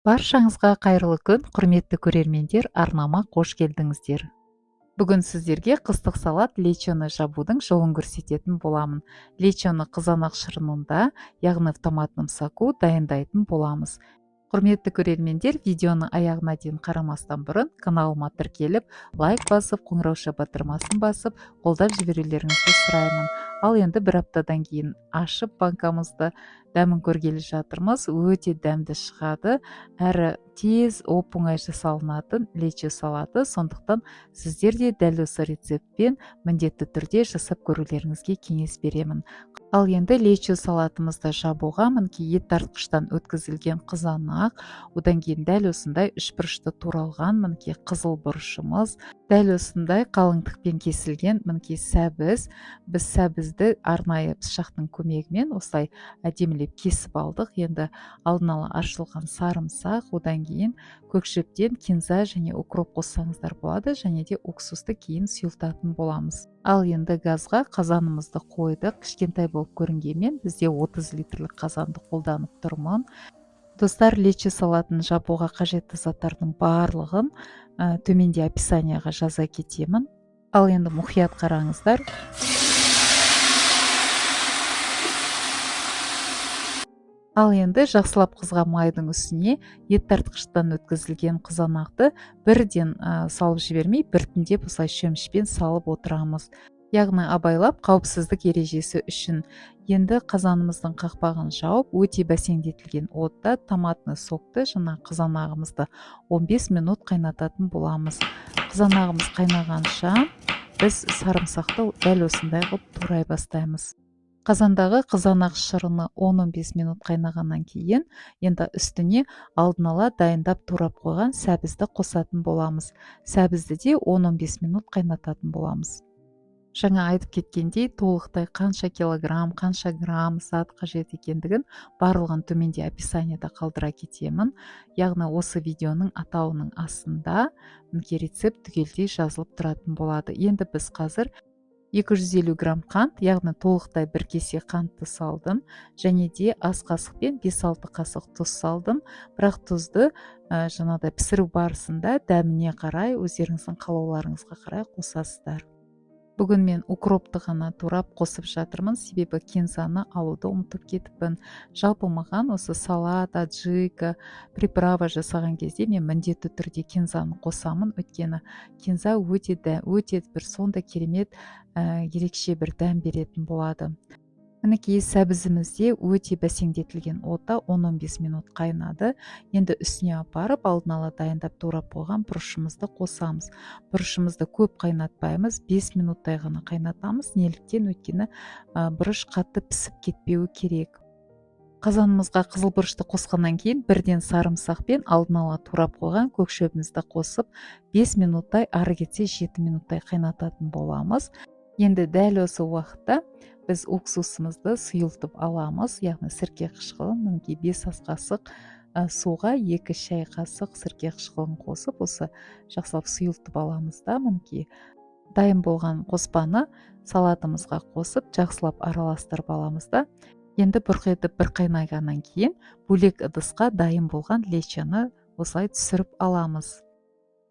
Баршаңызға қайырлы күн, құрметті көрермендер, арнама қош келдіңіздер. Бүгін сіздерге қыстық салат лечоны жабудың жолын көрсететін боламын. Лечоны қызанақ шырынында, яғни в томатном соку дайындайтын боламыз. Құрметті көрермендер, видеоны аяғына дейін қарамастан бұрын каналыма тіркеліп, лайк басып, қоңырау батырмасын басып, қолдап жіберулеріңізді сұраймын. Ал енді бір аптадан кейін ашып банкамызды дәмін көргелі жатырмыз. Өте дәмді шығады, әрі тез оп-оңай жасалынатын лечо салаты. Сондықтан сіздер де дәл осы рецептпен міндетті түрде жасап көрулеріңізге кеңес беремін. Ал енді лечо салатымызды жабуға мінекей ет тартқыштан өткізілген қызанақ, одан кейін дәл осындай үшбұрышты туралған мінекей қызыл бұрышымыз, дәл осындай қалыңдықпен кесілген мінекей сәбіз. Біз сәбізді арнайы пышақтың көмегімен осылай әдемілеп кесіп алдық. Енді алдын ала аршылған сарымсақ, одан кейін көкшептен кинза және укроп қоссаңыздар болады, және де уксусты кейін сұйылтатын боламыз. Ал енді газға қазанымызды қойдық. Кішкентай болып көрінгенмен бізде 30 литрлік қазанды қолданып тұрмын. Достар, лечо салатын жабуға қажетті заттардың барлығын төменде описанияға жаза кетемін. Ал енді мұқият қараңыздар. Ал енді жақсылап қызған майдың үстіне ет тартқыштан өткізілген қызанақты бірден салып жібермей, біртіндеп осылай шөмішпен салып отырамыз. Яғни абайлап, қауіпсіздік ережесі үшін. Енді қазанымыздың қақпағын жауып, өте бәсеңдетілген отта томатный сокты жаңа қызанағымызды 15 минут қайнататын боламыз. Қызанағымыз қайнағанша біз сарымсақты дәл осындай қылып турай бастаймыз. Қазандағы қызанақ шырыны 10-15 минут қайнағаннан кейін, енді үстіне алдын ала дайындап турап қойған сәбізді қосатын боламыз. Сәбізді де 10-15 минут қайнататын боламыз. Жаңа айтып кеткендей, толықтай қанша килограмм, қанша грамм зат қажет екендігін барлығын төменде описанияда қалдыра кетемін. Яғни осы видеоның атауының астында мінекей рецепт түгелдей жазылып тұратын болады. Енді біз қазір 250 грамм қант, яғни толықтай бір кесе қантты салдым, және де ас қасықпен 5-6 қасық тұз салдым. Бірақ тұзды жаңағыдай пісіру барысында дәміне қарай, өздеріңіздің қалауларыңызға қарай қосасыздар. Бүгін мен укропты ғана турап қосып жатырмын, себебі кинзаны алуды ұмытып кетіппін. Жалпы маған осы салат, аджика, приправа жасаған кезде мен міндетті түрде кинзаны қосамын, өйткені кинза өте бір сонда керемет, ерекше бір дәм беретін болады. Мінекей сәбізімізде өте бәсеңдетілген отта 10-15 минут қайнады. Енді үстіне апарып, алдын ала дайындап турап қойған бұрышымызды қосамыз. Бұрышымызды көп қайнатпаймыз, 5 минуттай ғана қайнатамыз. Неліктен? Өйткені бұрыш қатты пісіп кетпеуі керек. Қазанымызға қызыл бұрышты қосқаннан кейін бірден сарымсақпен алдын ала турап қойған көкшөбімізді қосып, 5 минуттай, ары кетсе 7 минуттай қайнататын боламыз. Енді дәл осы уақытта біз уксусымызды сұйылтып аламыз, яғни сірке қышқылын, мінекей 5 ас қасық суға 2 шай қасық сірке қышқылын қосып, осы жақсылап сұйылтып аламыз да, мінекей дайын болған қоспаны салатымызға қосып, жақсылап араластырып аламыз да. Енді бұрқетіп бір қайнағаннан кейін бөлек ыдысқа дайын болған лечоны осылай түсіріп аламыз.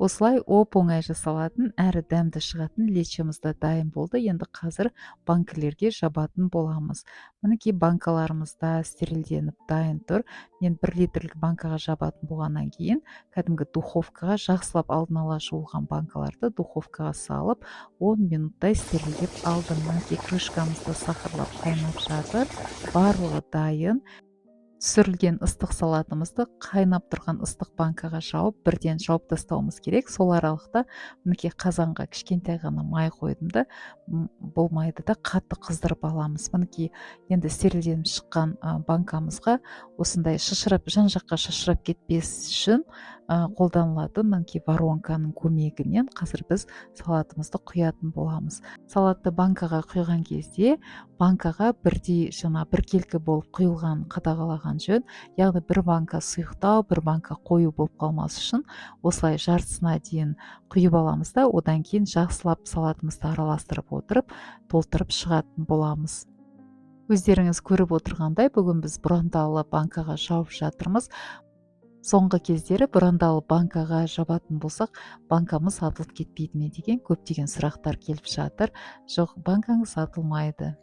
Осылай оп-оңай жасалатын, әрі дәмді шығатын лечомызда дайын болды. Енді қазір банкілерге жабатын боламыз. Мінекей банкаларымызда стерилденіп дайын тұр. Мен 1 литрлік банкаға жабатын болғаннан кейін, кәдімгі духовкаға жақсылап алдын ала жуылған банкаларды духовкаға салып, 10 минуттай стерилдеп алдым. Мінекей крышкамызды сақырлап қайнап жатыр. Барлығы дайын. Түсірілген ыстық салатымызды қайнап тұрған ыстық банкаға жауып, бірден жауып тастауымыз керек. Сол аралықта мінекей қазанға кішкентай ғана май қойдым да, бұл майды да қатты қыздырып аламыз. Мінекей енді стерилденіп шыққан банкамызға осындай шашырап, жан жаққа шашырап кетпес үшін қолданылатын мінекей воронканың көмегімен қазір біз салатымызды құятын боламыз. Салатты банкаға құйған кезде банкаға бірдей біркелкі болып құйылған қадағалаған жөн. Яғни бір банка сұйықтау, бір банка қою болып қалмас үшін осылай жартысына дейін құйып аламыз да, одан кейін жақсылап салатымызды араластырып отырып, толтырып шығатын боламыз. Өздеріңіз көріп отырғандай, бүгін біз бұрандалы банкаға жауып жатырмыз. Соңғы кездері бұрандалы банкаға жабатын болсақ, банкамыз атылып кетпейді ме деген көптеген сұрақтар келіп жатыр. Жоқ, банкаңыз атылмайды.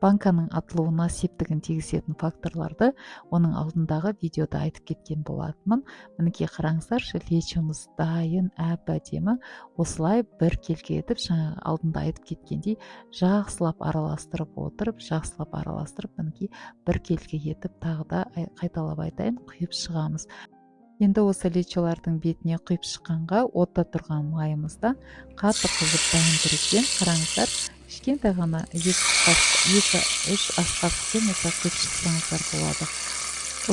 Банканың атылуына септігін тигізетін факторларды оның алдындағы видеода айтып кеткен болатынмын. Мінекей қараңыздар, лечиумыз дайын, әп-әдемі. Осылай бір келке етіп, жаңа алдында айтып кеткендей, жақсылап араластырып отырып, мінекей бір келке етіп, тағы да қайталап айтайын, құйып шығамыз. Енді осы лечолардың бетіне құйып шыққанға отта тұрған майымызда қатты қызып дайын қараңыздар, кішкентай ғана 2-3 ас қасықпен құйып шықсаңыздар болады.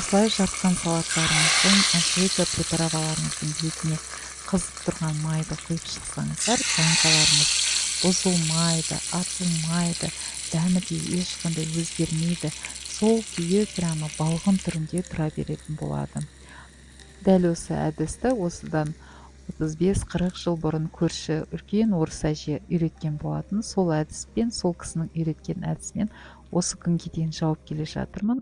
Осылай жатқан салаттарымыздың, әсіресе приправаларымыздың бетіне қызып тұрған майды құйып шықсаңыздар, банкаларымыз бұзылмайды, атылмайды, дәмі де ешқандай өзгермейді. Сол күйі прямо балғын түрінде тұра беретін болады. Дәл осы әдісті осыдан 35-40 жыл бұрын көрші үлкен орыс әже үйреткен болатын. Сол әдіспен, сол кісінің үйреткен әдісімен осы күнге дейін жауып келе жатырмын.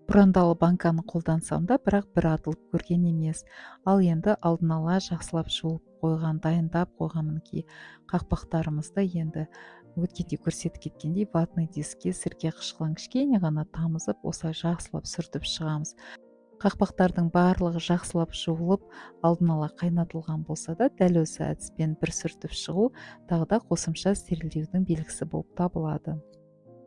Бұрандалы банканы қолдансам да, бірақ бір атылып көрген емес. Ал енді алдын ала жақсылап жуып қойған, дайындап қойған мінекей қақпақтарымызды енді өткенде көрсетіп кеткендей ватный дискке сірке қышқылын кішкене ғана тамызып, осылай жақсылап сүртіп шығамыз. Қақпақтардың барлығы жақсылап жуылып, алдын ала қайнатылған болса да, дәл осы әдіспен бір сүртіп шығу тағы да қосымша стерилдеудің белгісі болып табылады.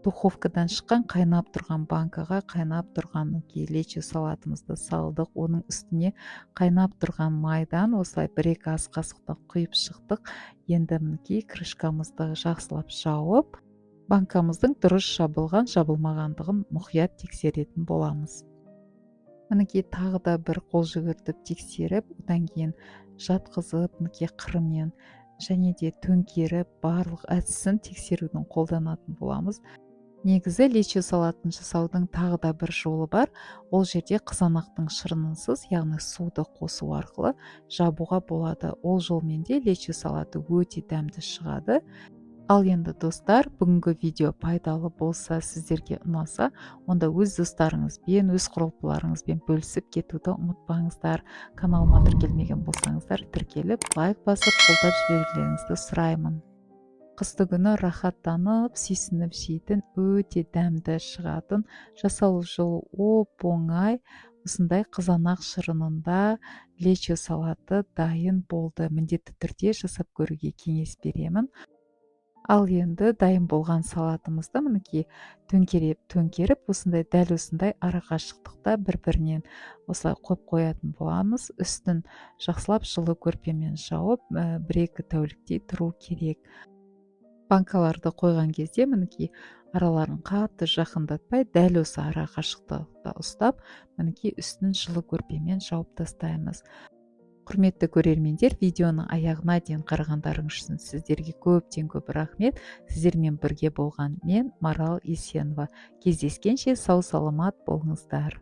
Духовкадан шыққан қайнап тұрған банкаға қайнап тұрған лечо салатымызды салдық. Оның үстіне қайнап тұрған майдан осылай 1-2 ас қасықтап құйып шықтық. Енді мінекей крышкамызды жақсылап жауып, банкамыздың дұрыс жабылған, жабылмағандығын мұқият тексеретін боламыз. Мінекей тағы да бір қол жүгіртіп тексеріп, одан кейін жатқызып, мінекей қырымен және де төңкеріп, барлық әдісін тексерудің қолданатын боламыз. Негізі лечо салатын жасаудың тағы да бір жолы бар. Ол жерде қызанақтың шырынынсыз, яғни суды қосу арқылы жабуға болады. Ол жолмен де лечо салаты өте дәмді шығады. Ал енді достар, бүгінгі видео пайдалы болса, сіздерге ұнаса, онда өз достарыңызбен, өз құрылпыларыңызбен бөлісіп кетуді ұмытпаңыздар. Каналыма тіркелмеген болсаңыздар, тіркеліп, лайк басып, қолдап жібергендеріңізді сұраймын. Қысты күні рахаттанып, сүйсініп жейтін, өте дәмді шығатын, жасалу жолы оп-оңай, осындай қызанақ шырынында лечо салаты дайын болды. Міндетті түрде жасап көруге кеңес беремін. Ал енді дайын болған салатымызды мінекей төңкеріп, осындай дәл осындай арақашықтықта бір-бірінен осылай қойып қоятын боламыз. Үстін жақсылап жылы көрпемен жауып, 1-2 тәуліктей тұру керек. Банкаларды қойған кезде мінекей араларын қатты жақындатпай, дәл осы арақашықтықта ұстап, мінекей үстін жылы көрпемен жауып тастаймыз. Құрметті көрермендер, видеоның аяғына дейін қарағандарыңыз үшін сіздерге көптен көп рахмет. Сіздермен бірге болған мен Марал Есенова. Кездескенше сау саламат болыңыздар.